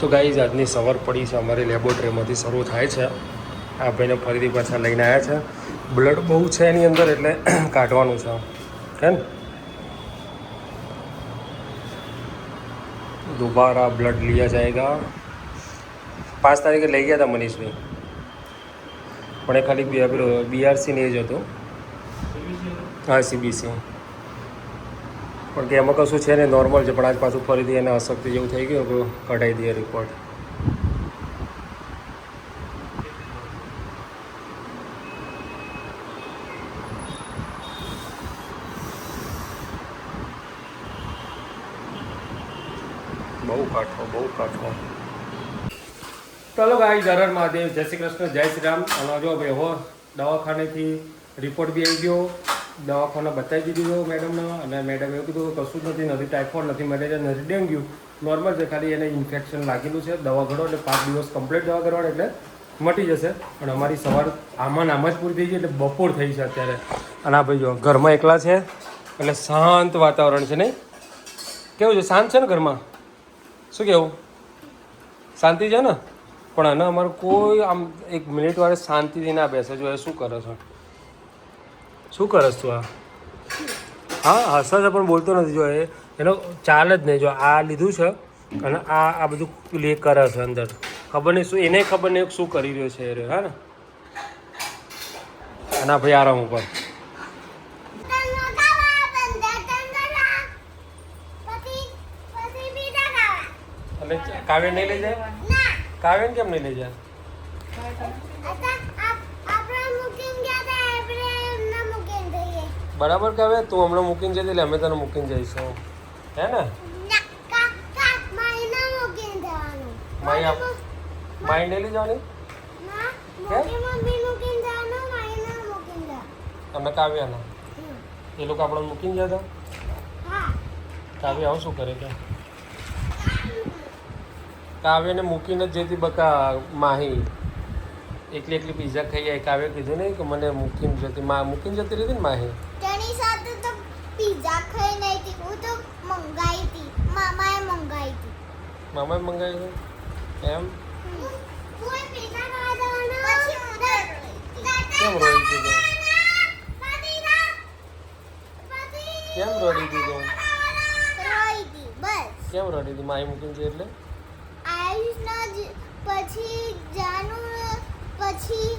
તો ગાઈઝ આજની સવાર પડી છે અમારી લેબોરેટરીમાંથી શરૂ થાય છે. આ ભાઈને ફરીથી પાછા લઈને આવ્યા છે. બ્લડ બહુ છે એની અંદર એટલે કાઢવાનું છે હે ને. दोबारा ब्लड लिया जाएगा. 5 તારીખે લઈ ગયા હતા મનીષભાઈ, પણ એ ખાલી BRC ને જ હતું. હા CBC, પણ કે એમાં કશું છે ને નોર્મલ છે, પણ આજ પાછું ફરીથી એને અશક્તિ જેવું થઈ ગયું કે કઢાઈ દઈએ રિપોર્ટ. બહુ કાઠો. ચાલો ગાઈઝ, હર હર મહાદેવ, જય શ્રી કૃષ્ણ, જય શ્રી રામ. અને જો ભાઈ હો દવાખાનેથી રિપોર્ટ બી આવી ગયો, દવાખાના બતાવી દીધો મેડમને, અને મેડમ એવું કીધું કશું જ નથી ટાઇફોઇડ, નથી મેલેરિયા, નથી ડેન્ગ્યુ, નોર્મલ છે, ખાલી એને ઇન્ફેક્શન લાગેલું છે. દવા ગળો એટલે 5 દિવસ કમ્પ્લીટ દવા કરવાની એટલે મટી જશે. પણ અમારી સવાર આમાં નામ જ પૂરી થઈ ગઈ એટલે બપોર થઈ છે અત્યારે. અને આ ભાઈ જો ઘરમાં એકલા છે એટલે શાંત વાતાવરણ છે નહીં? કેવું છે? શાંત છે ને ઘરમાં? શું કહેવું? શાંતિ છે ને? પણ આને અમારે કોઈ આમ 1 મિનિટ વાળે શાંતિથી ના બેસે. જો એ શું કરે છે? શું કરસ તું? હા હસે છે પણ બોલતો નથી. જો એનો ચાલ જ નહીં. જો આ લીધું છે અને આ બધું લે કરે છે અંદર. ખબર નહીં શું, એને ખબર નહીં શું કરી રહ્યો છે એ. હા ને? અને ભાઈ આરામ ઉપર. એટલે કાવ્ય નહીં લઈ જાય? કાવ્યને કેમ નહીં લઈ જાય? બરાબર કાવ્ય, તું હમણાં મૂકીને જતી એટલે અમે તને મૂકીને જઈશું, હે ને? માઈ નહીં લઈ જવાની? અમે કાવ્યાના એ લોકો આપણે મૂકીને જતા. કાવ્ય આવું શું કરે કે? કાવ્યને મૂકીને જ જતી બકા માહી એકલી પીઝા ખાઈ આવી. કાવ્ય કીધું નહીં કે મને મૂકીને જતી રહી ને માહી. તેની સાથે તો પીઝા ખાઈ નહીં હતી, હું તો મંગાઈ હતી, મામાએ મંગાઈ હતી. મામાએ મંગાવી છે એમ? હું પીઝા ખાવા જવાનો કેમ રોઈ દીધો? કેમ રડી દીધો? બસ કેમ રડી દીધી? માહી મૂકીને જઈ એટલે આયુષના પછી જાનું પછી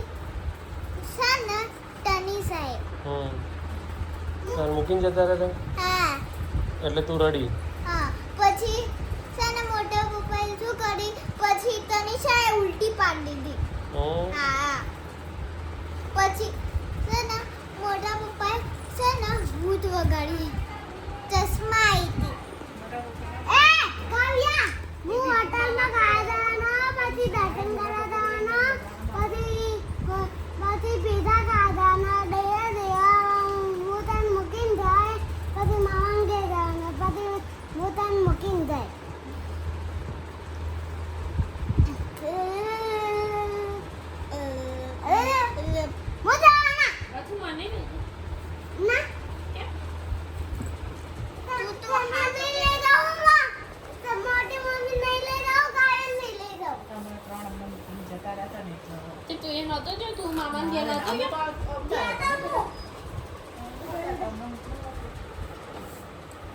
સાના ટની સાહેબ સર મૂકીને જતા રહ્યા? હા એટલે તું રડી? હા. પછી સાના મોટા પપ્પાએ શું કરી, પછી તનિષાએ ઉલટી પાડી દીધી. હા. પછી સાના મોટા પપ્પાએ સાના ભૂત વગાડી, ચશ્મા આવી હતી. એ કાવ્યા, હું હોટલમાં ખાવા જવાનો, પછી દર્શન કરવા જવાનો, પછી પીઝા ખાવાનો, હું તને મૂકીને જાય, પછી મામા ઘેર જવાનો, પછી હું તને મૂકીને જાય.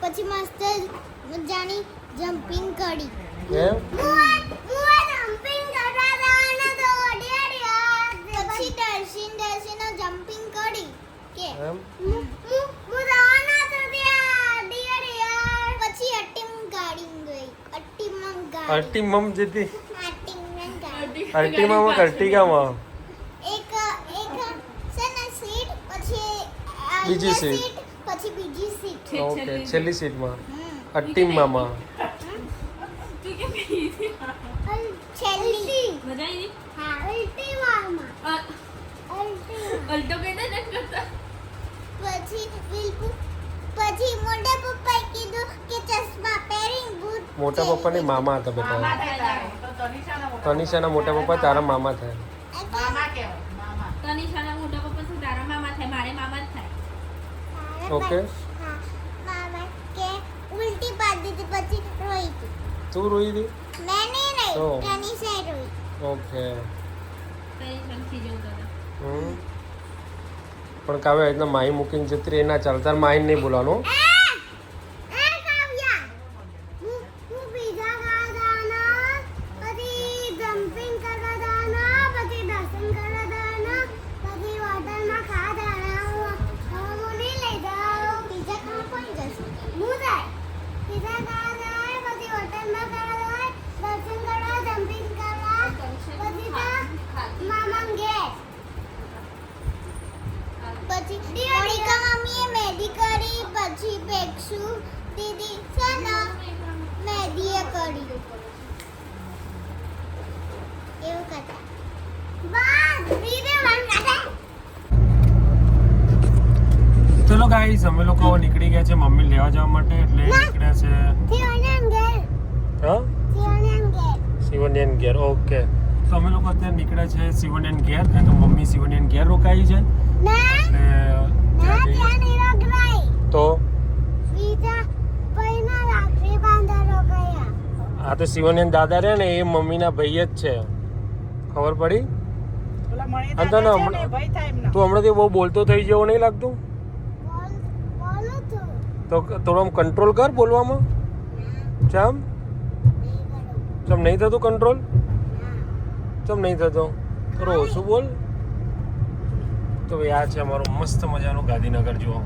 પછી મસ્ત મજાની જમ્પિંગ કરી. જમ્પિંગ કરવા જવાનો તો પછી દર્શીને જમ્પિંગ કરી કે હું જવાનો તો પછી અટ્ટીમમ જતી. અટ્ટીમમ અર્ટિગામાં એક છે ને સીટ, પછી બીજી સીટ, પછી બીજી સીટ. ઓકે, છેલ્લી સીટમાં અટ્ટીમામાં. છેલ્લી મજા આવી? હા, અલ્ટીમામાં. અલ્ટો કઈ ન કરતા. પછી મોટા પપ્પાએ કીધું કે ચશ્મા પહેરીને ભૂત. મોટા પપ્પાની મામા હતા બેટા. તનિષાના મોટા પપ્પા તારા મામા થાય. તનિષાના મોટા પપ્પા શું તારા મામા થાય? મારે મામા જ થાય. ઓકે. હા, મામા કે ઉલટી પાડી દીધી, પછી રોઈ હતી. તું રોઈ હતી? મેં નહીં તો. તેની સાઈડ હોય. ઓકે કઈ સંખી જવું દાદા પણ કાવ્યા રીતના માહી મૂકીને જતી રહી ના ચાલે તાર માહીને નહીં બોલવાનું એ કાવ્યા હું પીઝા ખાવા જવાના, પછી જમ્પિંગ કરવા જવાના, પછી દર્શન કરવા જવાના, પછી હોટલમાં ખાવા જવાના. હું નહીં લઈ જાઉં. પીઝા ખાવા કોણ જશે? હું જાય. પીઝા ખાવા જાય, પછી હોટલમાં ખાવા જાય, દર્શન કરવા, જમ્પિંગ કરવા, પછી મામા ઘેર. પછી મોનિકા મમ્મીએ મહેંદી કરી, પછી પેક્ષુ દીદી છે ને મહેંદીએ કરી. એવું કરતા બસ ધીરે વાંગા. ચલો ગાઈસ અમે લોકો નીકળી ગયા છે મમ્મી લેવા જવા માટે એટલે નીકળ્યા છે શિવનેન ઘેર. હા શિવનેન ઘેર. શિવનિયન ઘેર ઓકે તો અમે લોકો અત્યારે નીકળ્યા છે શિવનિયન ઘેર કારણ કે મમ્મી શિવનિયન ઘેર રોકાઈ છે ના એટલે ના ત્યાં નહીં રોકાય. તો બીજા પૈના રાખડી બાંધા રોકાયા. આ તો શિવનિયન દાદા રહ્યા ને એ મમ્મીના ભાઈ જ છે ખબર પડી અંતર તું હમણાંથી બહુ બોલતો થઈ ગયો નહીં લાગતું બોલું છું. તો થોડો આમ કંટ્રોલ કર બોલવામાં ચમ ચમ નહીં થતું કંટ્રોલ ચમ નહીં થતો થોડું ઓછું બોલ તો ભાઈ આ છે અમારો મસ્ત મજાનું ગાંધીનગર જુઓ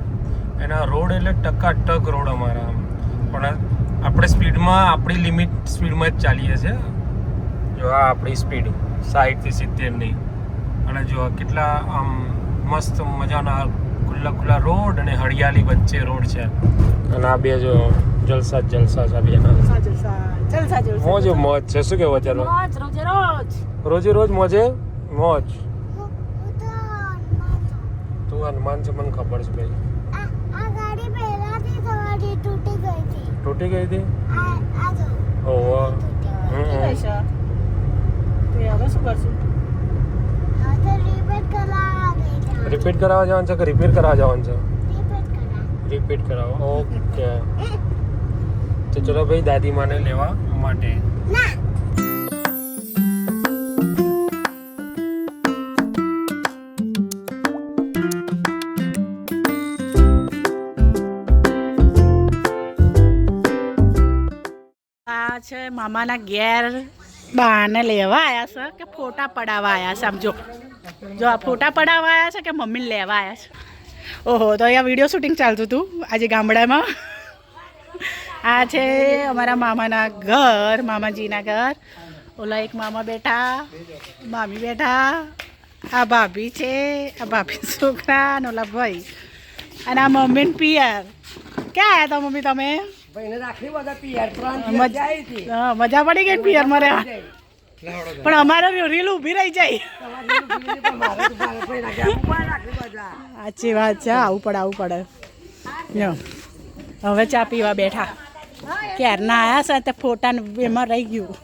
એના રોડ એટલે ટકાટક રોડ અમારા પણ આપણે સ્પીડમાં આપણી લિમિટ સ્પીડમાં જ ચાલીએ છીએ જો આ આપણી સ્પીડ 60 થી 70 નહીં અને જો કેટલા આમ મસ્ત મજાના ખુલ્લા રોડ અને હરિયાળી વચ્ચે રોડ છે અને આ બે જો જલસા છે બે મોજે મોજ છે શું કેવું અત્યારે રોજે રોજ મોજે મોજ હું તો હનુમાન છું. તું હનુમાન છે મને ખબર છે ભાઈ આ ગાડી પહેલાથી તમારી તૂટી ગઈ હતી. તૂટી ગઈ હતી આ જો ઓહો હા તો રિપેર કરાવવા ગઈ છે. રિપીટ કરાવવા જવાનું છે કે રિપેર કરાવવા જવાનું છે રિપેર કરાવ. રિપીટ કરાવવા ઓકે તો ચલો ભાઈ દાદી માને લેવા માટે ના આ છે મામાના ઘેર બાને લેવા આવ્યા છે કે ફોટા પડાવવા આવ્યા છે આમ જો આ ફોટા પડાવવા આવ્યા છે કે મમ્મીને લેવા આવ્યા છે. ઓહો તો અહીંયા વિડીયો શૂટિંગ ચાલતું હતું આજે ગામડામાં. આ છે અમારા મામાના ઘર મામાજીના ઘર. ઓલા એક મામા બેઠા મામી બેઠા આ ભાભી છે આ ભાભી છોકરા અને ઓલા ભાઈ અને આ મમ્મી ને પિયર ક્યાં આવ્યા હતા મમ્મી તમે મજા પડી ગઈ પિયર મારે પણ અમારે રીલ ઊભી રહી જાય સાચી વાત છે આવું પડે લ્યો હવે ચા પીવા બેઠા ક્યારના આવ્યા છે તે ફોટા એમાં રહી ગયું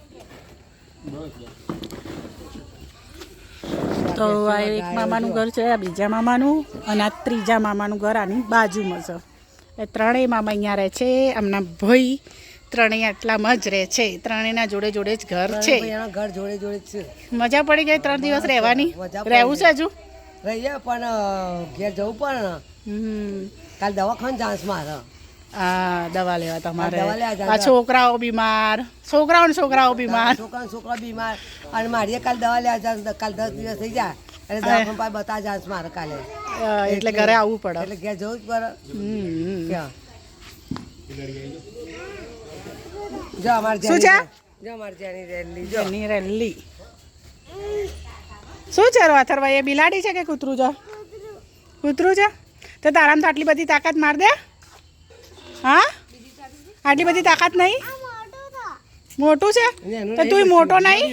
તો આ એક મામાનું ઘર છે આ બીજા મામાનું અને આ ત્રીજા મામાનું ઘર આની બાજુમાં છે એ ત્રણેય મામા અહીંયા રહે છે આમના ભાઈ ત્રણેય આટલામાં જ રહે છે ત્રણેયના જોડે જ ઘર છે ઘર જોડે છે મજા પડી ગઈ 3 દિવસ રહેવાની રહેવું છે હજુ રહીએ પણ ઘેર જવું પડે ને કાલ દવાખાને ચાન્સ મારે હા દવા લેવા તમારે દવા લેવા આ છોકરાઓ બીમાર છોકરા બીમાર છોકરા બીમાર અને મારી કાલ દવા લેવા ચાન્સ કાલ 10 દિવસ થઈ જાય એટલે દવાખાને પાસે બતા ચાન્સ મારે કાલે એટલે ઘરે આવવું પડે એટલે ઘેર જવું જ પડે ક્યાં જો અમાર શું છે જો અમાર જેની રેલી જો એની રેલી શું છે અથર્વા એ બિલાડી છે કે કૂતરું છે કૂતરું છે તો તારામાં તો આટલી બધી તાકાત માર દે હા આટલી બધી તાકાત નહીં મોટું છે તો તું મોટો નહીં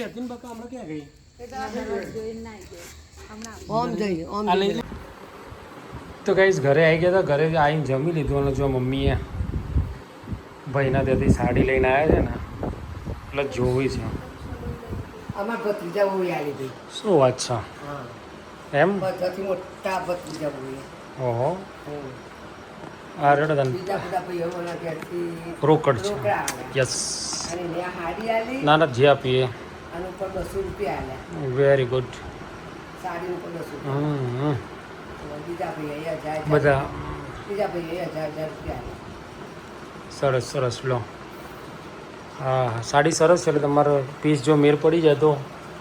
તો ગાઈસ ઘરે આવી ગયા હતા ઘરે આવીને જમી લીધું અને જો મમ્મીએ ભાઈના ત્યાંથી સાડી લઈને આવ્યા છે ને એટલે જોવી છે અમાર ભત્રીજા બહુ યારી ગઈ શું વાત છે એમ બધાથી મોટા ભત્રીજા બહુ ઓહો આ રેડો તને બીજા બધા ભાઈઓના ઘેરથી રોકડ છે રોકડા આવે. યસ અને એને આ હાડી આલી ના ના જે આપીએ અને ઉપર 200 રૂપિયા આલ્યા વેરી ગુડ. સાડી ઉપર 200 રૂપિયા. બીજા ભાઈએ 1000 બધા બીજા ભાઈએ 1000 રૂપિયા આલ્યા. સરસ સરસ લો. હા હા, સાડી સરસ છે એટલે તમારો પીસ જો મેર પડી જાય તો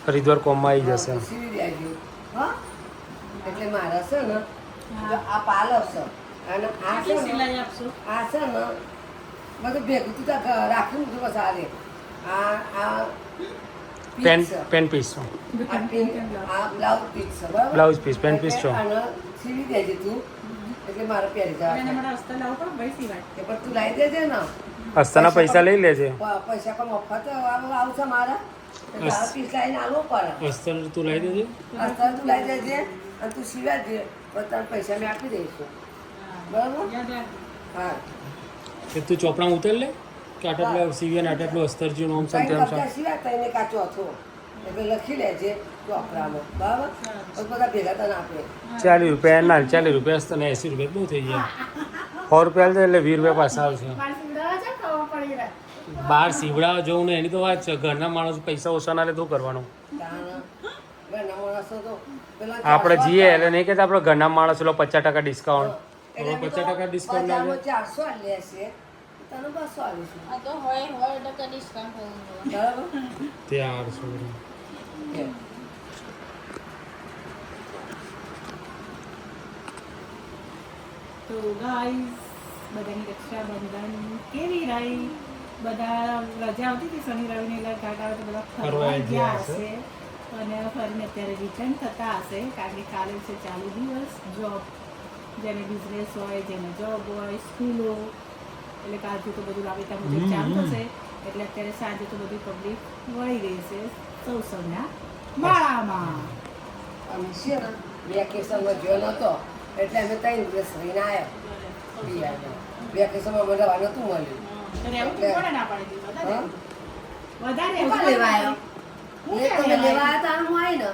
હરિદ્વાર કોમમાં આવી જશે. હા, સીવી દેજો. હા એટલે મારે છે ને જો આ પાલવ છે અને આ છે ને સિલાઈ આપશો આ છે ને બધું ભેગું તું ત્યાં રાખી મૂકું બસ આ રે આ આ પેન પીસ છે. પેન પીસ છો, આ પિંક આ બ્લાઉઝ પીસ છે બરાબર બ્લાઉઝ પીસ પેન પીસ છો. અને સીવી દેજે તું એટલે મારે પહેરી જવા એને થાય. મારા હસ્તે લાવું પણ ભાઈ સિવાય કે પણ તું લાવી દેજે ને હસ્તાના પૈસા લઈ લેજે. પૈસા પણ મફત આવશે મારા એટલે તારા પીસ લાવીને આલવો પડે. અસ્તર તું લઈ દેજે. અત્યારે તું લઈ દેજે અને તું સિવાય દે પછી તારા પૈસા મેં આપી દઈશું બરાબર યાદ રાખ. હા કે તું ચોપડા ઉતર લે કે આટલું સીવી અને આટલું અસ્તર જેવું ઓમ છે ત્રણ તેમ છે. કપડા સિવાય તઈને કાચો હતો એટલે લખી લેજે ચોપડામાં બરાબર પછી બધા ભેગા તને આપે 40 રૂપિયા ના 40 રૂપિયા અસ્તર ને 80 રૂપિયા બહુ થઈ ગયા. 100 રૂપિયા લે એટલે 20 રૂપિયા પાછા આવશે. મારે સિંગડાવા છે ખબર પડી રહે. બહાર સીવડાવવા જવું ને એની તો વાત છે. ઘરના માણસો પૈસા ઓછા ના લે તો કરવાનું. તાણ ઘરના માણસો તો પેલા આપણે જઈએ એટલે નહીં કહેતા આપણે ઘરના માણસો લો 50% ડિસ્કાઉન્ટ. એટલે હવે 50% ડિસ્કાઉન્ટ બજારમાં લાગે. 400 લેશે તને 200 આલીશું આ તો હોય ટકા ડિસ્કાઉન્ટ હોવું જોઈએ. બરાબર ત્યાર એમ. તો ગાઈસ બધાની રક્ષાબંધન કેવી રહી? બધા રજા આવતી હતી શનિ રવિની એટલે ઘાટ આવે તો બધા ફરવા ફરવા ગયા ગયા હશે અને ફરીને અત્યારે રિટર્ન થતા હશે કારણ કે કાલે છે ચાલુ દિવસ જોબ, જેને બિઝનેસ હોય જેને જોબ હોય સ્કૂલો એટલે કાલથી તો બધું રાબેતા મુજબ ચાલુ થશે એટલે અત્યારે સાંજે તો બધી પબ્લિક વળી ગઈ છે સૌસવના માળામાં. અમે છે ને વેકેશનમાં ગયો નહોતો એટલે અમે 3 દિવસ રહીને આવ્યા. વેકેશનમાં મને રવા નહોતું મળ્યું. રહેવું તો કોણે ના પાડી દીધું? હા? વધારે કોણ લેવા આવ્યો? હું લે ક્યાં તમે લેવા લેવા આવ્યા તા હું આવી ને.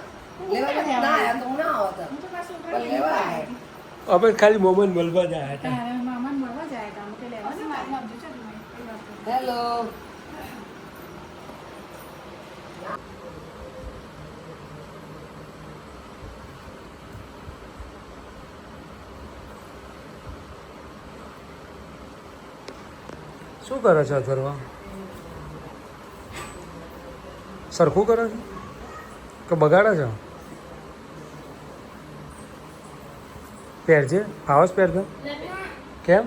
લેવા તો ના આવ્યા તો હું ના આવતા. હું તો પાછું પણ લેવા આવ્યા. અમે ખાલી મોબાઈલ મળવા જ આવ્યા હતા. તારે મામાને મળવા જાય તો અમે તો લેવા જ આવ્યા. હેલો શું કરે છે અથર્વા? સરખું કરે છે કે બગાડે છે? પહેરજે, આવાજ પહેરજો. કેમ?